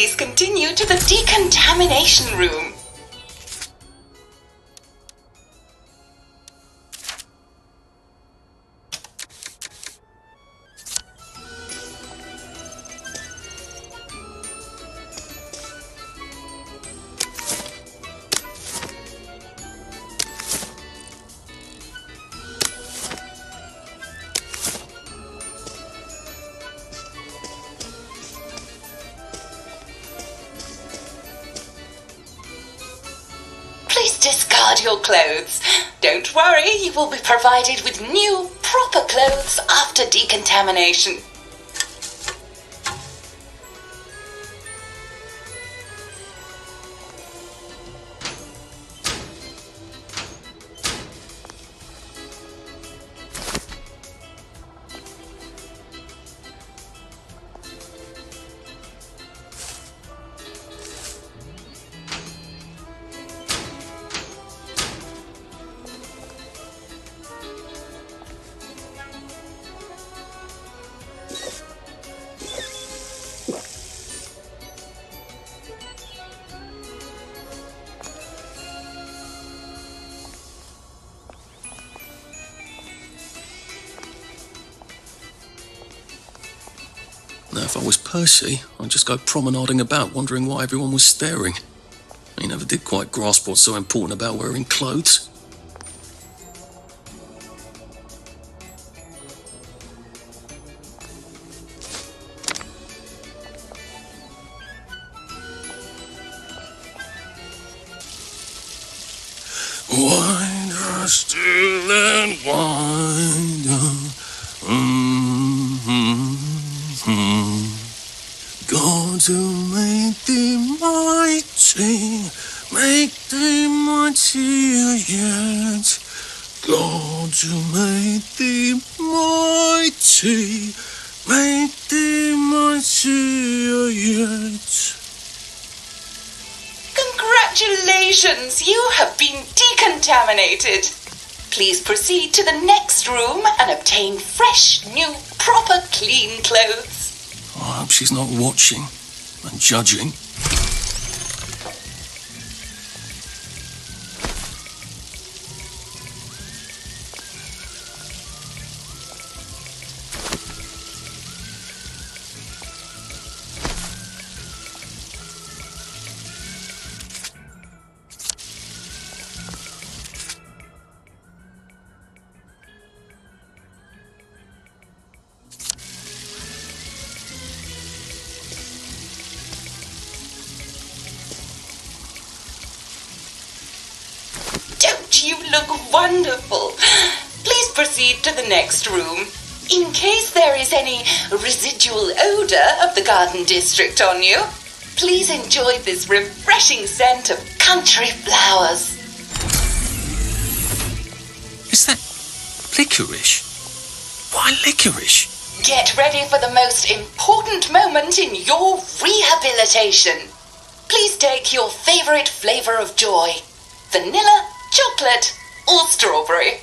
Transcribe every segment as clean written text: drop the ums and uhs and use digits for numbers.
Please continue to the decontamination room. Please discard your clothes. Don't worry, you will be provided with new, proper clothes after decontamination. Now, if I was Percy, I'd just go promenading about, wondering why everyone was staring. He never did quite grasp what's so important about wearing clothes. Winder still and winder. God to make thee mighty, make thee mightier yet. God to make thee mighty, make thee mightier yet. Congratulations, you have been decontaminated. Please proceed to the next room and obtain fresh, new, proper, clean clothes. I hope she's not watching and judging. Don't you look wonderful? Please proceed to the next room. In case there is any residual odor of the garden district on you, please enjoy this refreshing scent of country flowers. Is that licorice? Why licorice? Get ready for the most important moment in your rehabilitation. Please take your favorite flavor of joy: vanilla, chocolate, or strawberry.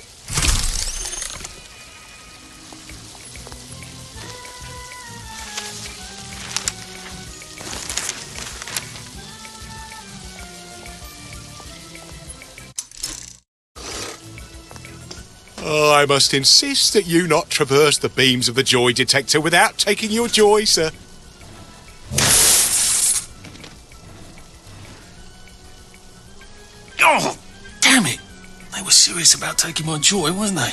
I must insist that you not traverse the beams of the joy detector without taking your joy, sir. Oh, damn it! They were serious about taking my joy, weren't they?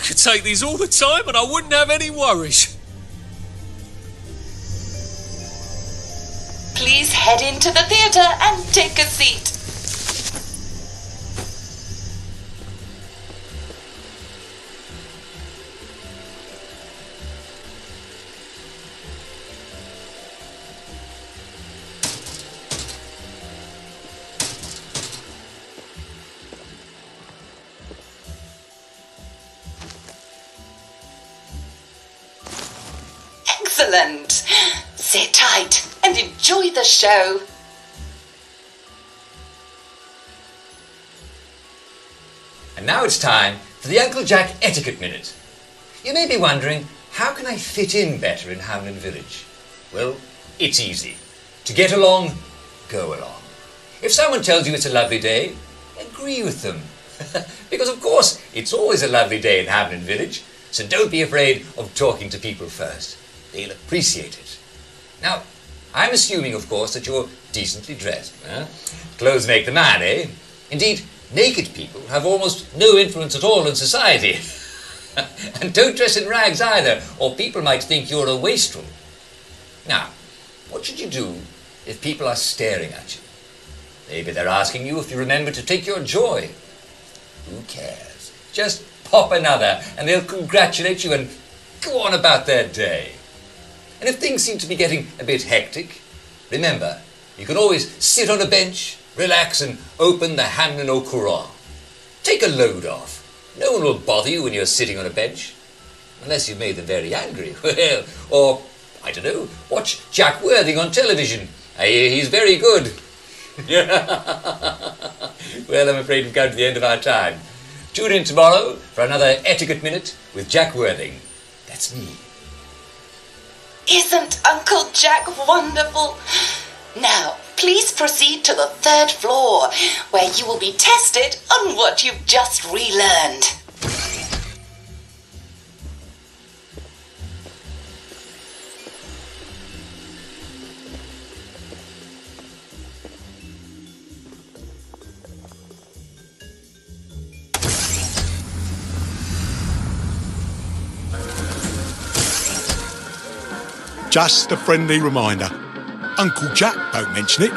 could take these all the time and I wouldn't have any worries. Please head into the theatre and take a seat. Excellent. Sit tight and enjoy the show. And now it's time for the Uncle Jack Etiquette Minute. You may be wondering, how can I fit in better in Hamlin Village? Well, it's easy. To get along, go along. If someone tells you it's a lovely day, agree with them. Because of course, it's always a lovely day in Hamlin Village, so don't be afraid of talking to people first. They'll appreciate it. Now, I'm assuming, of course, that you're decently dressed. Clothes make the man, eh? Indeed, naked people have almost no influence at all in society. And don't dress in rags either, or people might think you're a wastrel. Now, what should you do if people are staring at you? Maybe they're asking you if you remember to take your joy. Who cares? Just pop another, and they'll congratulate you and go on about their day. And if things seem to be getting a bit hectic, remember, you can always sit on a bench, relax and open the Hamlin au Courant. Take a load off. No one will bother you when you're sitting on a bench. Unless you've made them very angry. Well, or, I don't know, watch Jack Worthing on television. I hear he's very good. Well, I'm afraid we've come to the end of our time. Tune in tomorrow for another Etiquette Minute with Jack Worthing. That's me. Isn't Uncle Jack wonderful? Now, please proceed to the 3rd floor, where you will be tested on what you've just relearned. Just a friendly reminder. Uncle Jack don't mention it,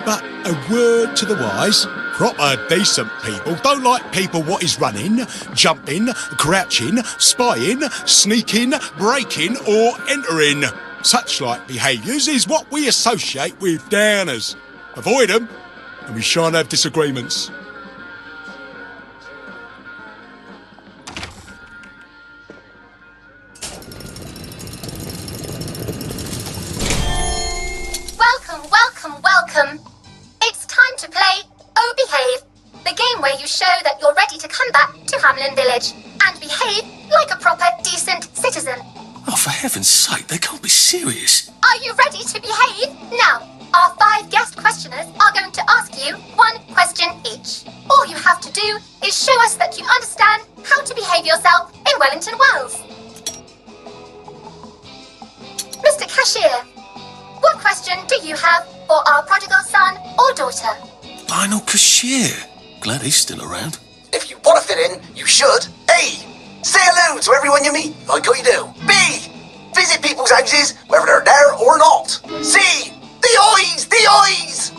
but a word to the wise. Proper decent people don't like people what is running, jumping, crouching, spying, sneaking, breaking or entering. Such like behaviours is what we associate with downers. Avoid them and we shan't have disagreements. Welcome. It's time to play Oh Behave, the game where you show that you're ready to come back to Hamlin Village and behave like a proper, decent citizen. Oh, for heaven's sake, they can't be serious. Are you ready to behave? Now, our 5 guest questioners are going to ask you 1 question each. All you have to do is show us that you understand how to behave yourself in Wellington Wells. Mr. Cashier, what question do you have for our prodigal son or daughter? Lionel Cashier. Glad he's still around. If you want to fit in, you should. A. Say hello to everyone you meet, like how you do. B. Visit people's houses, whether they're there or not. C. The eyes! The eyes!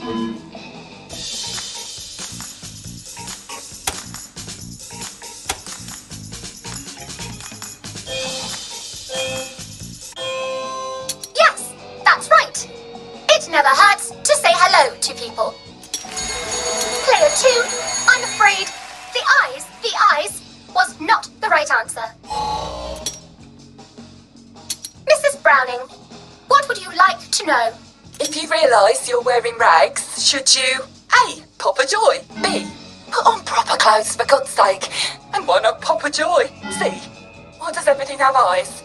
Yes, that's right. It never hurts to say hello to people. Player 2, I'm afraid the eyes was not the right answer. Mrs. Browning, what would you like to know? If you realise you're wearing rags, should you A. Pop a joy, B. Put on proper clothes for God's sake, and why not pop a joy? C. Why does everything have eyes?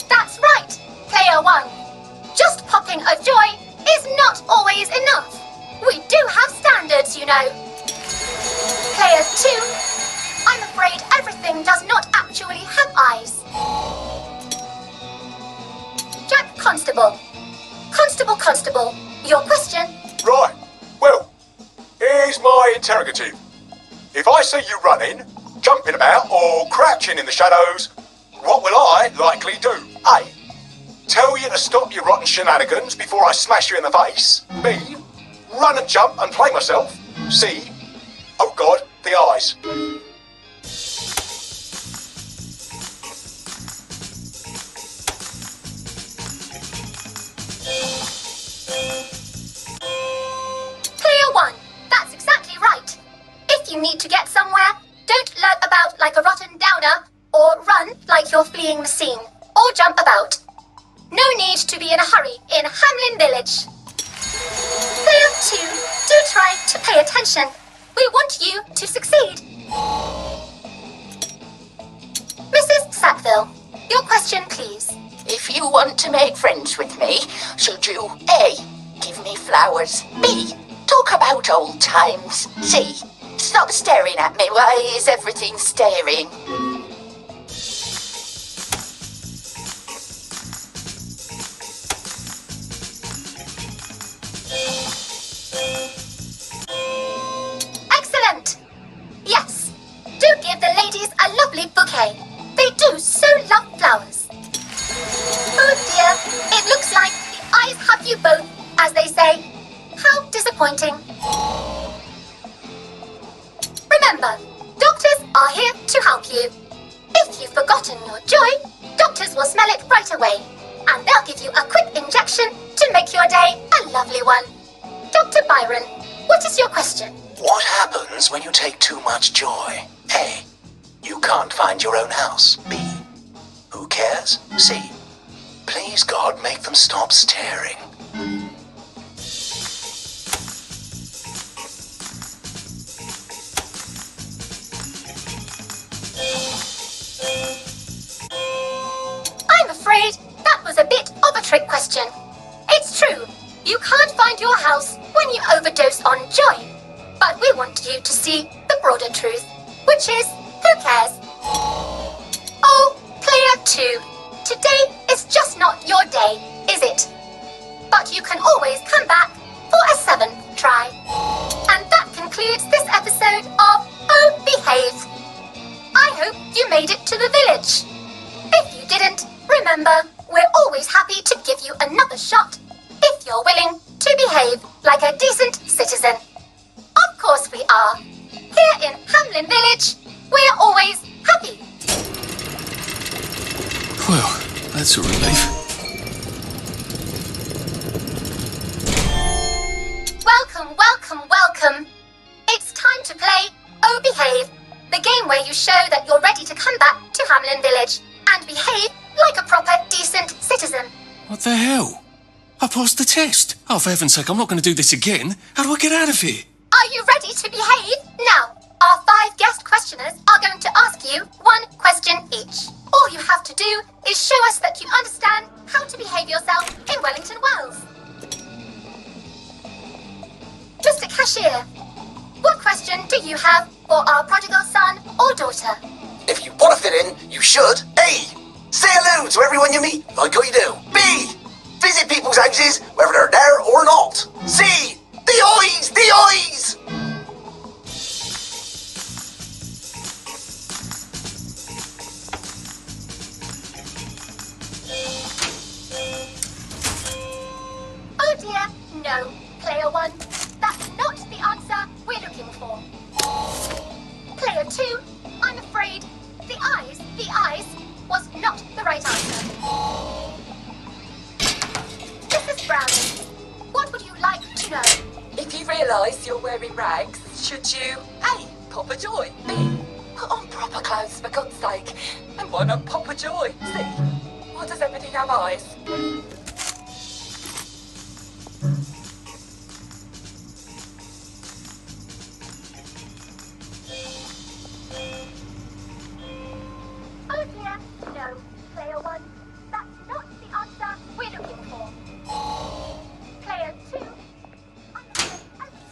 That's right, Player 1. Just popping a joy is not always enough. We do have standards, you know. Player 2, I'm afraid everything does not actually have eyes. Jack Constable. Constable, your question? Right. Well, here's my interrogative. If I see you running, jumping about, or crouching in the shadows, what will I likely do? A. Tell you to stop your rotten shenanigans before I smash you in the face. B. Run and jump and play myself. C. Oh God, the eyes. Player 1, that's exactly right. If you need to get somewhere, don't lurk about like a rotten downer, or run like you're fleeing the scene, or jump about. No need to be in a hurry in Hamlin Village. Player 2, do try to pay attention. We want you to succeed. Mrs. Sackville, your question please. If you want to make friends with me, should you A. Give me flowers, B. Talk about old times, C. Stop staring at me, why is everything staring? Excellent! Yes, do give the ladies a lovely bouquet. They do so love flowers. Oh dear, it looks like the eyes have you both, as they say. How disappointing. Remember, doctors are here to help you. If you've forgotten your joy, doctors will smell it right away, and they'll give you a quick injection to make your day a lovely one. Dr. Byron, what is your question? What happens when you take too much joy? A. You can't find your own house. B. Who cares? C. Please God, make them stop staring. I'm afraid that was a bit of a trick question. It's true, you can't find your house when you overdose on joy. But we want you to see the broader truth, which is, who cares? Oh, player 2, today is just not your day, is it? But you can always come back for a 7th try. And that concludes this episode of Oh Behave. I hope you made it to the village. If you didn't, remember, we're always happy to give you another shot if you're willing to behave like a decent citizen. Of course we are. Here in Hamlin Village, we're always happy. Well, that's a relief. Welcome. It's time to play Oh Behave, the game where you show that you're ready to come back to Hamlin Village and behave like a proper, decent citizen. What the hell? I passed the test. Oh, for heaven's sake, I'm not going to do this again. How do I get out of here? Are you ready to behave? Now, our 5 guest questioners are going to ask you 1 question each. All you have to do is show us that you understand how to behave yourself in Wellington Wells. Mr. Cashier, what question do you have for our prodigal son or daughter? If you want to fit in, you should. A. Say hello to everyone you meet, like you do. B. Visit people's houses, whether they're there or not. C. The eyes! The eyes! Oh dear, no, player 1. That's not the answer we're looking for. Player 2, I'm afraid the eyes was not the right answer. Mrs. Browning, what would you like to know? If you realise you're wearing rags, should you A. Pop a joy, B. Put on proper clothes for God's sake, and why not pop a joy, C. Why does everything have eyes? Oh dear, no, player 1. That's not the answer we're looking for. Player 2, I'm afraid everything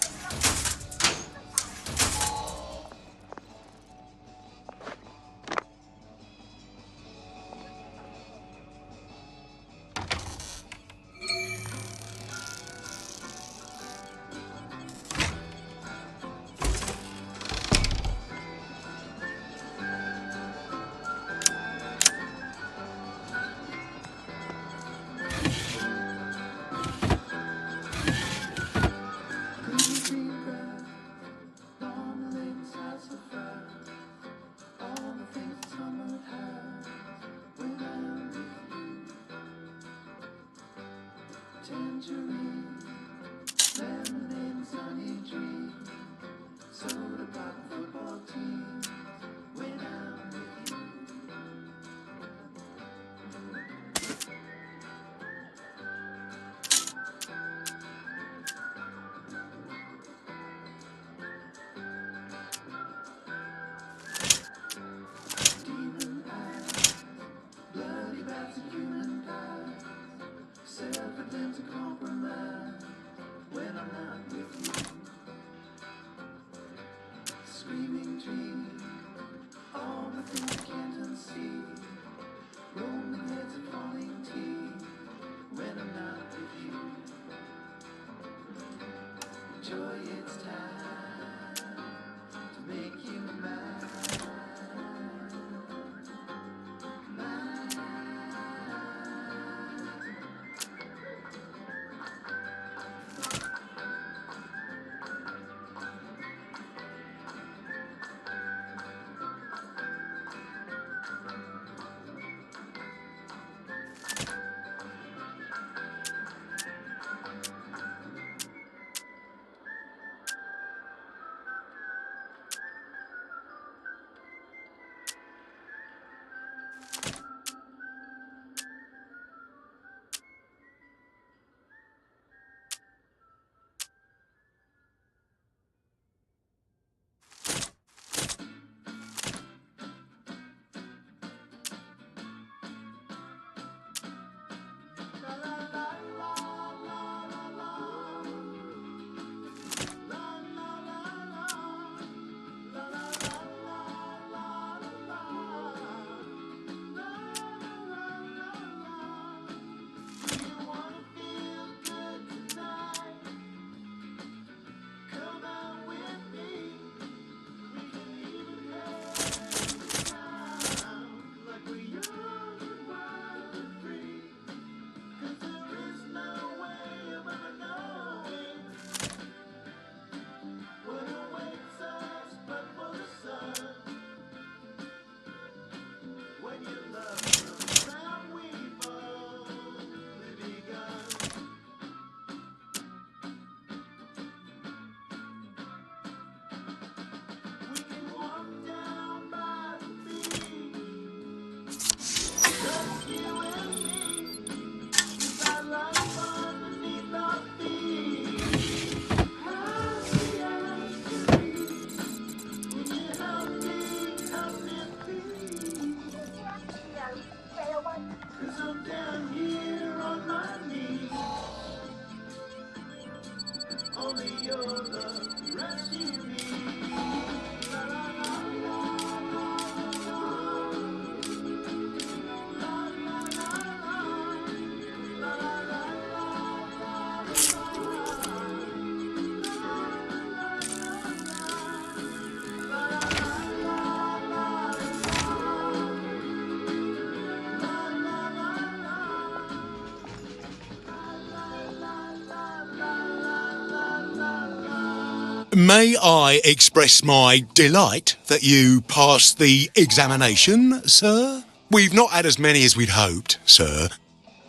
May I express my delight that you passed the examination, sir? We've not had as many as we'd hoped, sir.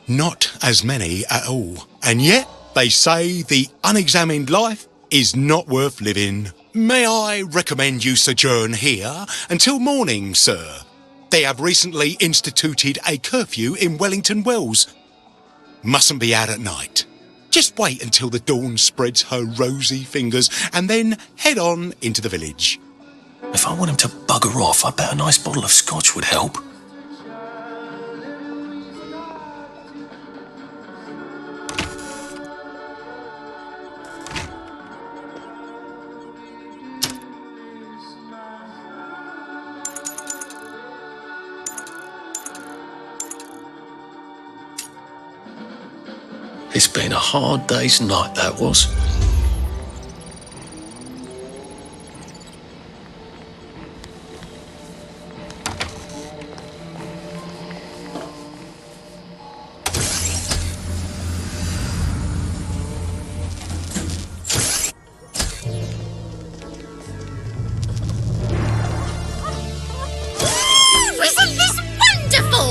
Not as many at all. And yet, they say the unexamined life is not worth living. May I recommend you sojourn here until morning, sir? They have recently instituted a curfew in Wellington Wells. Mustn't be out at night. Just wait until the dawn spreads her rosy fingers and then head on into the village. If I want him to bugger off, I bet a nice bottle of scotch would help. It's been a hard day's night, that was. Isn't this wonderful?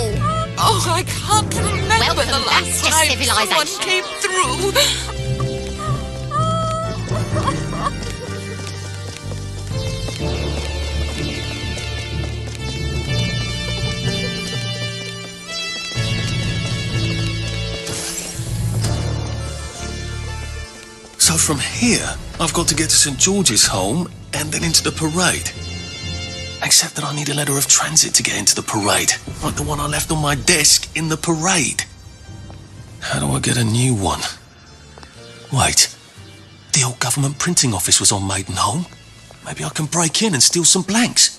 Oh, I can't remember the last time someone came through. So from here, I've got to get to St. George's home and then into the parade. Except that I need a letter of transit to get into the parade, like the one I left on my desk in the parade. How do I get a new one? Wait, the old government printing office was on Maidenholm. Maybe I can break in and steal some blanks.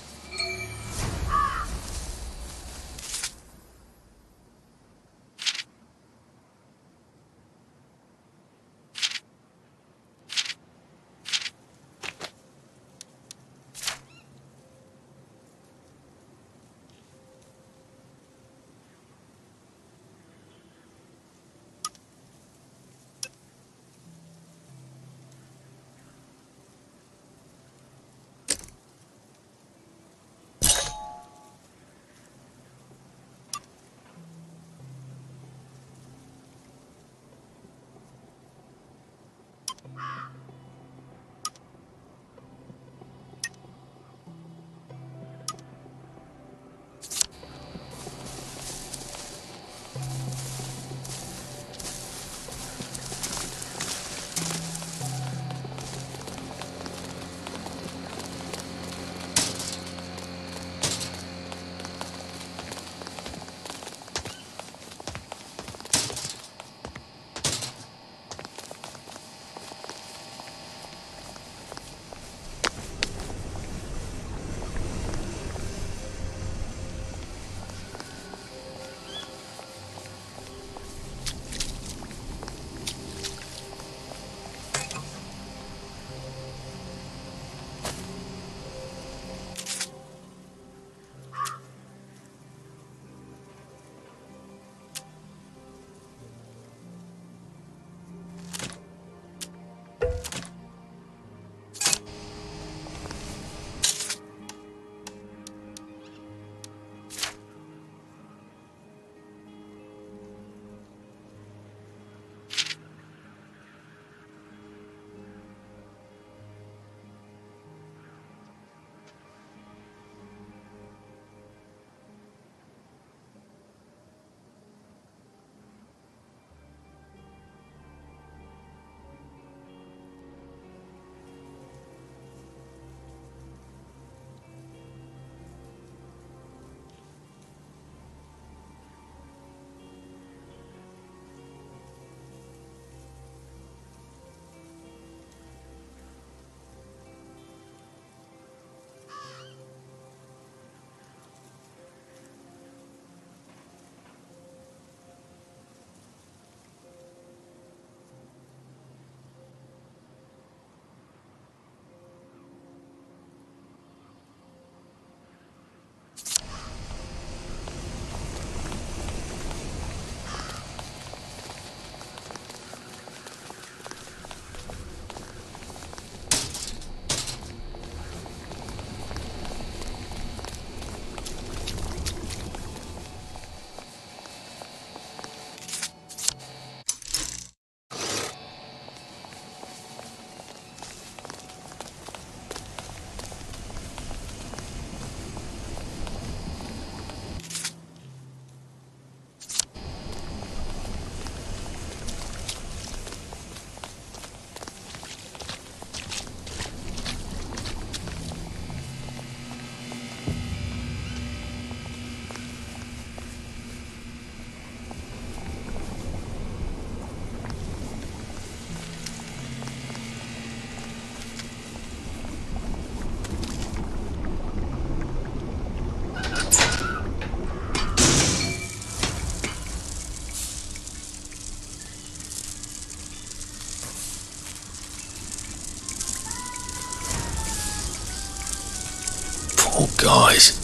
Poor guys.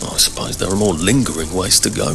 I suppose there are more lingering ways to go.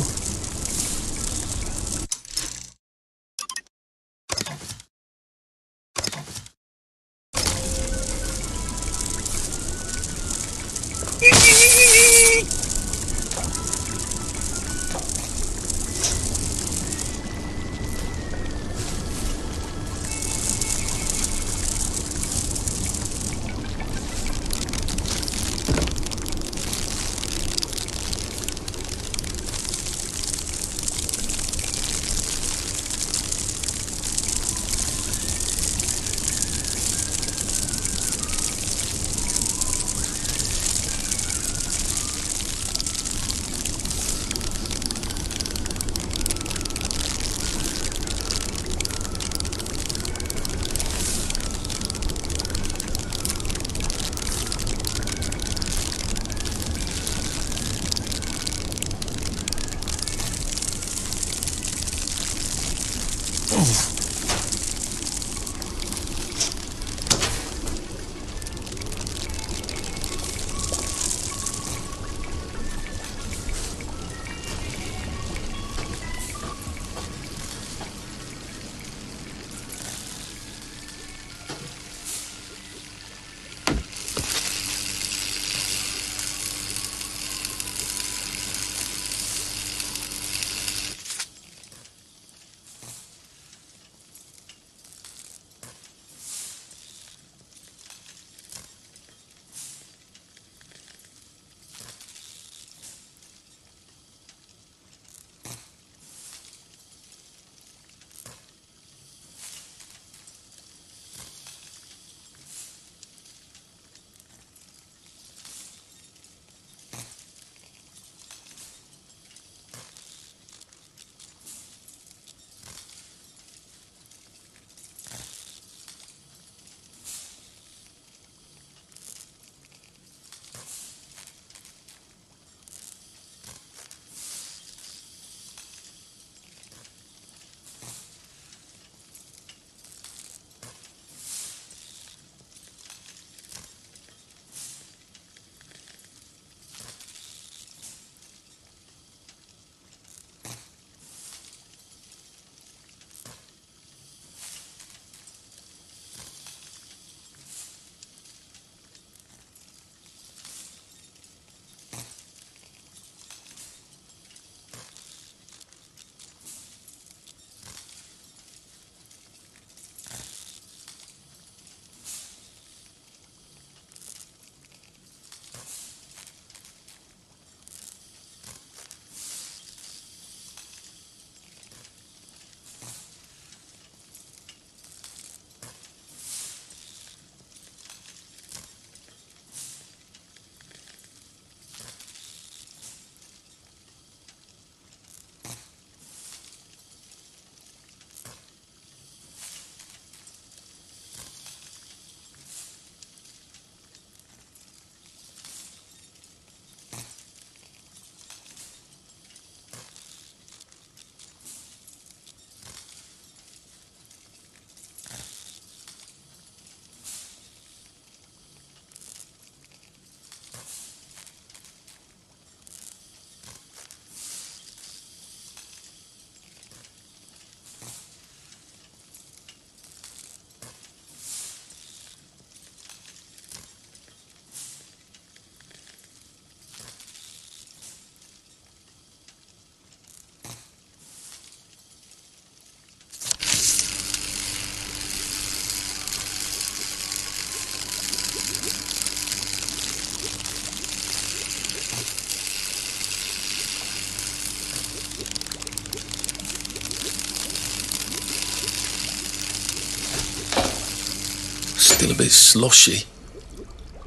Still a bit sloshy.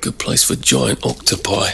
Good place for giant octopi.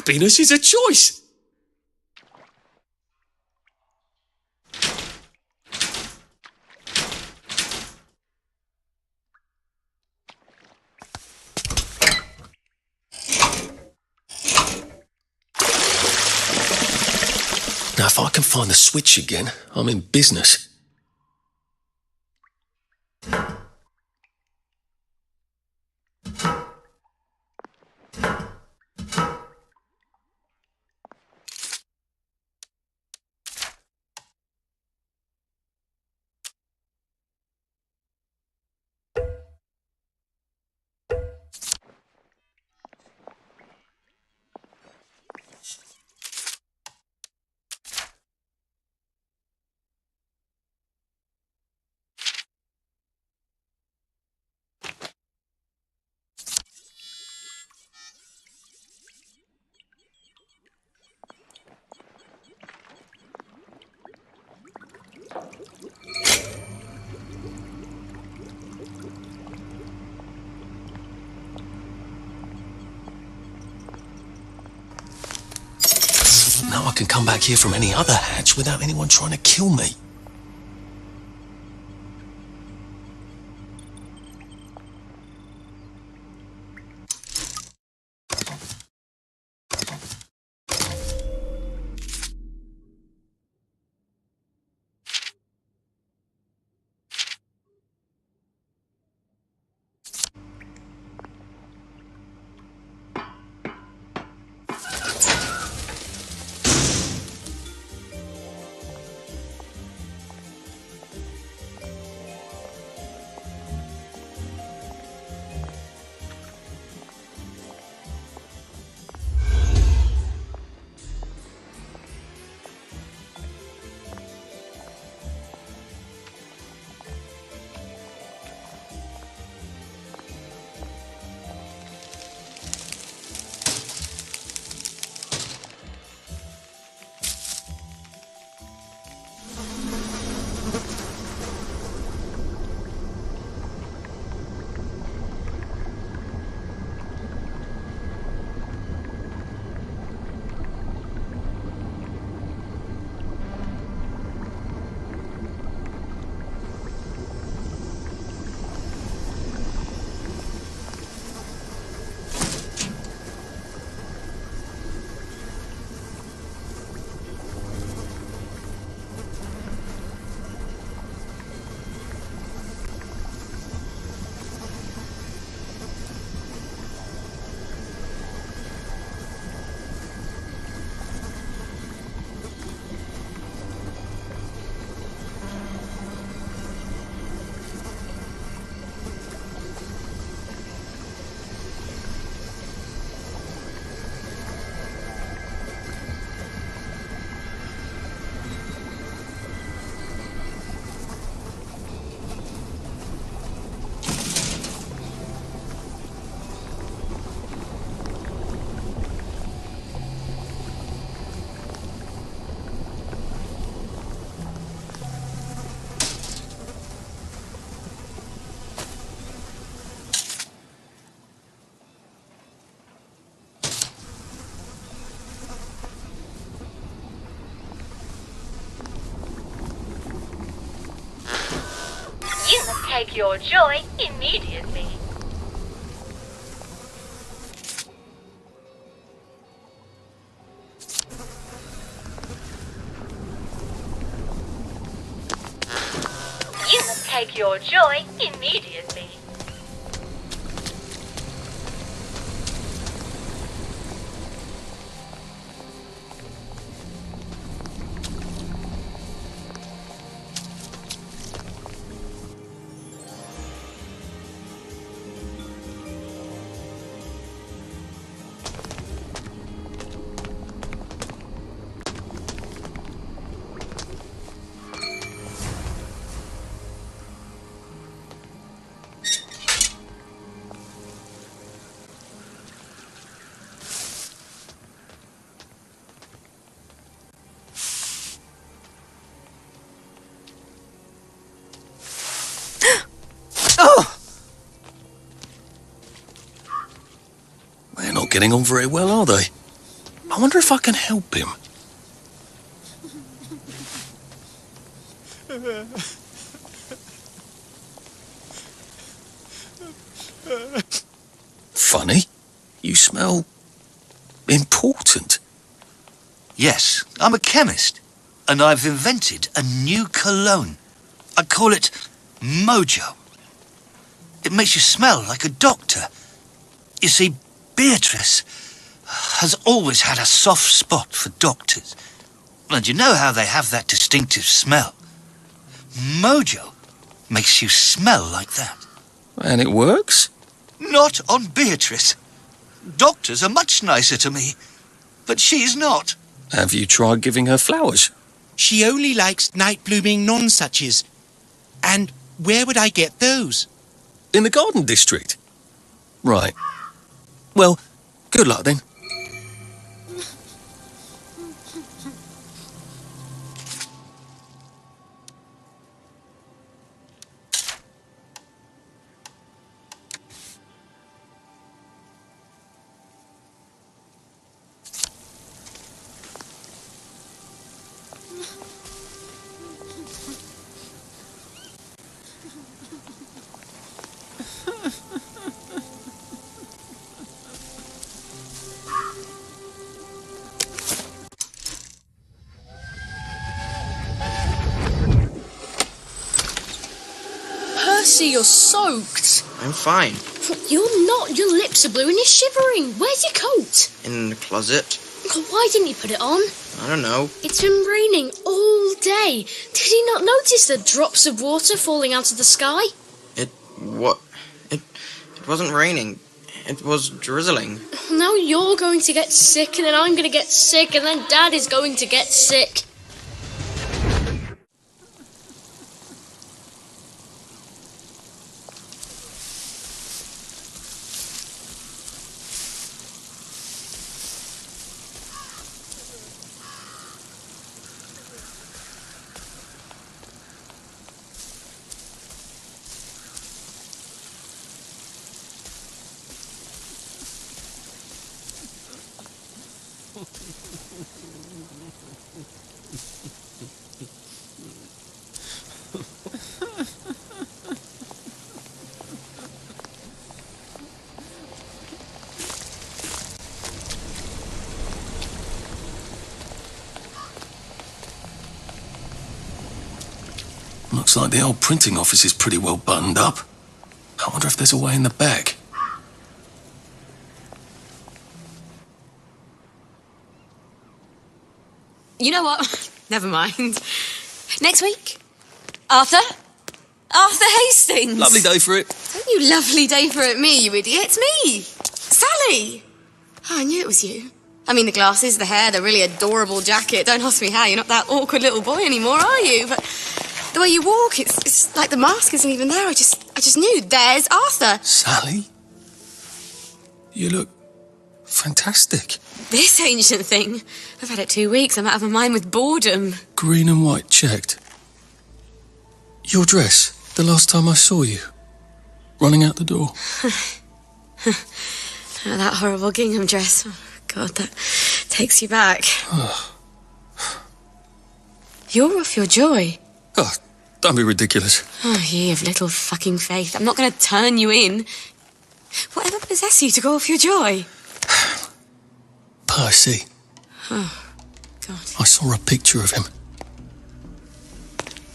Happiness is a choice. Now, if I can find the switch again, I'm in business. Now I can come back here from any other hatch without anyone trying to kill me. take your joy immediately. You must take your joy immediately. They're not getting on very well, are they? I wonder if I can help him. Funny. You smell important. Yes, I'm a chemist, and I've invented a new cologne. I call it Mojo. It makes you smell like a doctor. You see, Beatrice has always had a soft spot for doctors. And you know how they have that distinctive smell. Mojo makes you smell like that. And it works? Not on Beatrice. Doctors are much nicer to me, but she's not. Have you tried giving her flowers? She only likes night-blooming nonsuches. And where would I get those? In the garden district? Right. Well, good luck then. Percy, you're soaked. I'm fine. You're not. Your lips are blue and you're shivering. Where's your coat? In the closet. Why didn't you put it on? I don't know. It's been raining all day. Did you not notice the drops of water falling out of the sky? It wasn't raining. It was drizzling. Now you're going to get sick, and then I'm going to get sick, and then Dad is going to get sick. Looks like the old printing office is pretty well buttoned up. I wonder if there's a way in the back. You know what? Never mind. Next week? Arthur Hastings! Lovely day for it. Don't you lovely day for it me, you idiot. It's me! Sally! Oh, I knew it was you. I mean, the glasses, the hair, the really adorable jacket. Don't ask me how. You're not that awkward little boy anymore, are you? But the way you walk, it's like the mask isn't even there. I just knew. There's Arthur. Sally? You look fantastic. This ancient thing. I've had it 2 weeks. I'm out of my mind with boredom. Green and white checked. Your dress, the last time I saw you. Running out the door. That horrible gingham dress. Oh, God, that takes you back. You're off your joy. Oh, Don't be ridiculous. Oh, ye of little fucking faith. I'm not going to turn you in. Whatever possessed you to go off your joy? Percy. Oh, God. I saw a picture of him.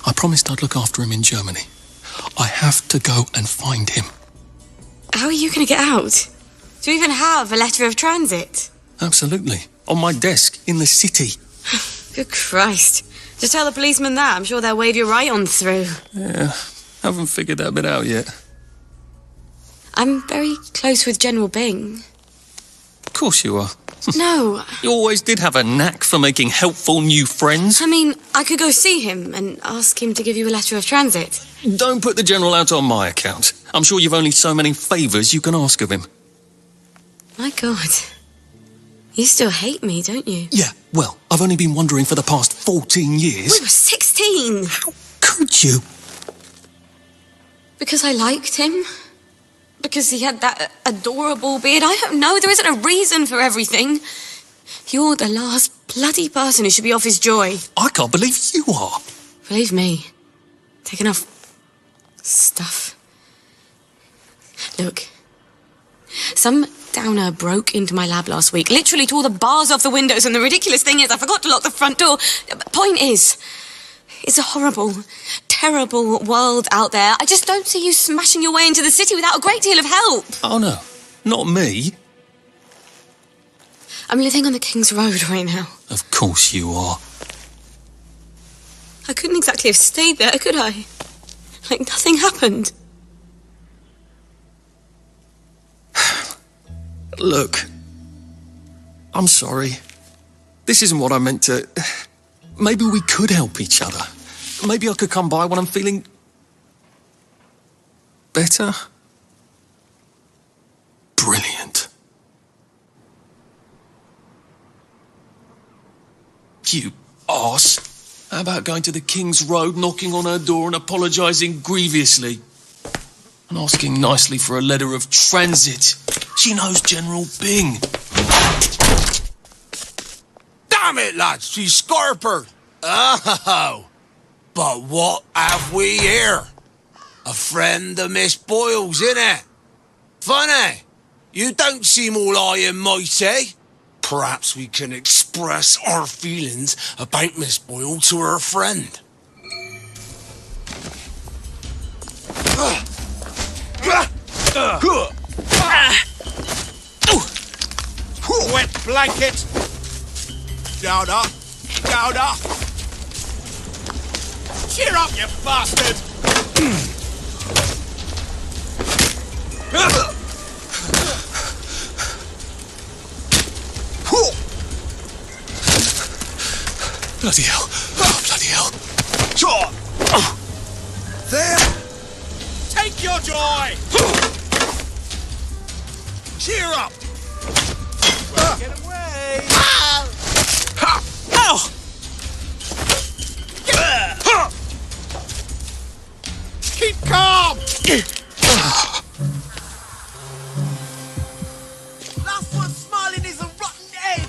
I promised I'd look after him in Germany. I have to go and find him. How are you going to get out? Do you even have a letter of transit? Absolutely. On my desk, in the city. Good Christ. Just tell the policeman that. I'm sure they'll wave you right on through. Yeah, haven't figured that bit out yet. I'm very close with General Bing. Of course you are. No. You always did have a knack for making helpful new friends. I mean, I could go see him and ask him to give you a letter of transit. Don't put the General out on my account. I'm sure you've only so many favours you can ask of him. My God. You still hate me, don't you? Yeah, well, I've only been wondering for the past 14 years. We were 16. How could you? Because I liked him? Because he had that adorable beard? I don't know. There isn't a reason for everything. You're the last bloody person who should be off his joy. I can't believe you are. Believe me. Take enough stuff. Look. Some downer broke into my lab last week, literally tore the bars off the windows, and the ridiculous thing is I forgot to lock the front door. Point is, it's a horrible, terrible world out there. I just don't see you smashing your way into the city without a great deal of help. Oh, no. Not me. I'm living on the King's Road right now. Of course you are. I couldn't exactly have stayed there, could I? Like nothing happened. Look, I'm sorry. This isn't what I meant to... Maybe we could help each other. Maybe I could come by when I'm feeling... better? Brilliant. You arse. How about going to the King's Road, knocking on her door and apologising grievously? And asking nicely for a letter of transit. She knows General Bing. Damn it, lads, she's scarpered. Oh, but what have we here? A friend of Miss Boyle's, innit? Funny, you don't seem all high and mighty. Perhaps we can express our feelings about Miss Boyle to her friend. Wet blanket. Down up. Down up. Cheer up, you bastard. Bloody hell. Oh, bloody hell. There. Take your joy. Cheer up. Get away. Ow! Keep calm. Last one smiling is a rotten egg.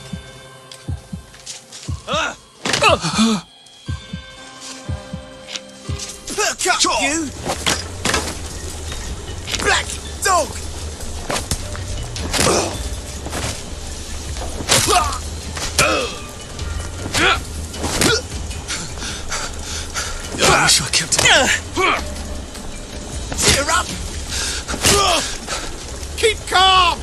Perk up, you! Black dog! I wish I kept it. Cheer up! Keep calm!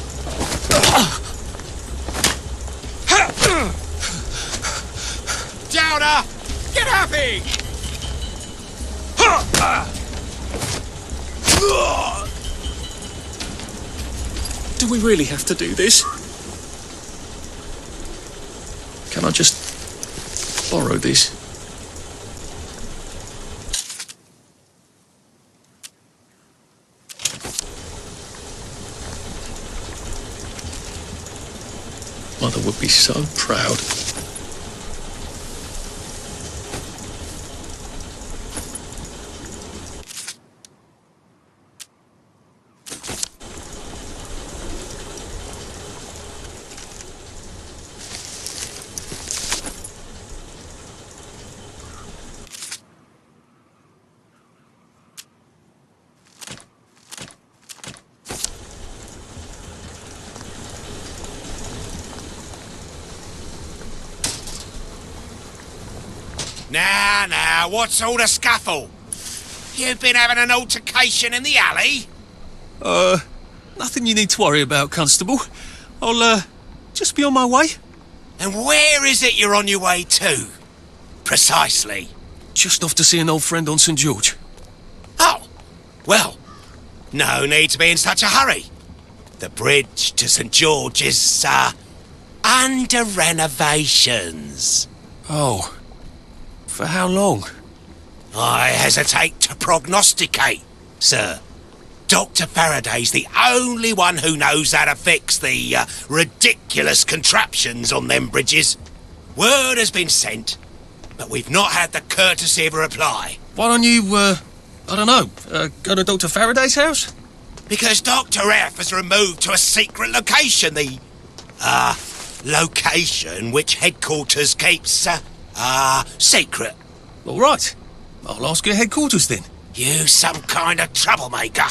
Downer! Get happy! Do we really have to do this? Can I just borrow this? Mother would be so proud. Now, what's all the scuffle? You've been having an altercation in the alley? Nothing you need to worry about, Constable. I'll, just be on my way. And where is it you're on your way to? Precisely. Just off to see an old friend on St. George. Oh, well, no need to be in such a hurry. The bridge to St. George is, under renovations. Oh. For how long? I hesitate to prognosticate, sir. Dr. Faraday's the only one who knows how to fix the ridiculous contraptions on them bridges. Word has been sent, but we've not had the courtesy of a reply. Why don't you, I don't know, go to Dr. Faraday's house? Because Dr. F has removed to a secret location, the, location which headquarters keeps, secret. All right. I'll ask your headquarters then. You some kind of troublemaker.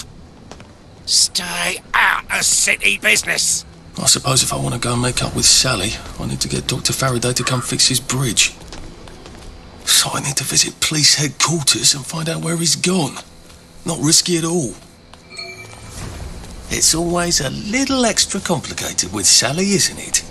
Stay out of city business. I suppose if I want to go and make up with Sally, I need to get Dr. Faraday to come fix his bridge. So I need to visit police headquarters and find out where he's gone. Not risky at all. It's always a little extra complicated with Sally, isn't it?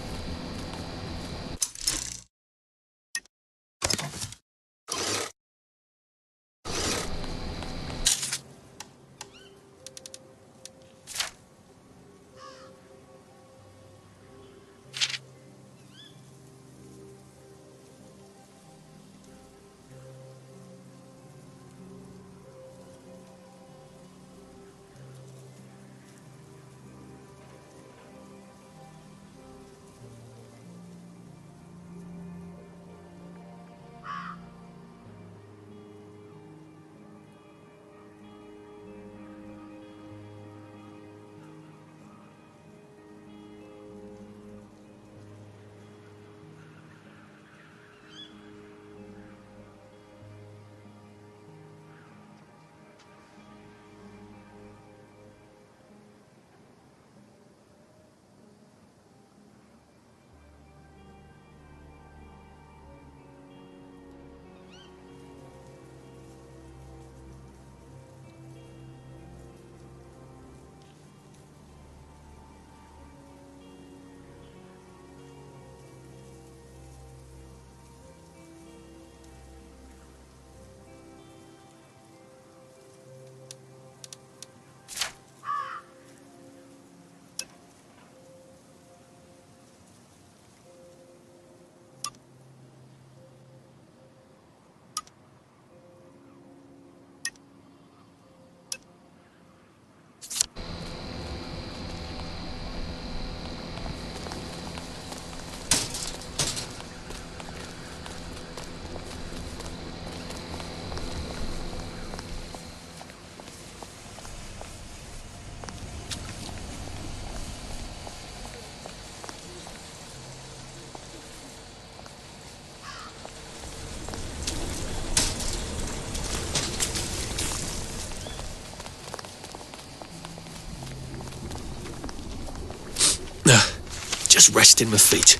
Just resting my feet.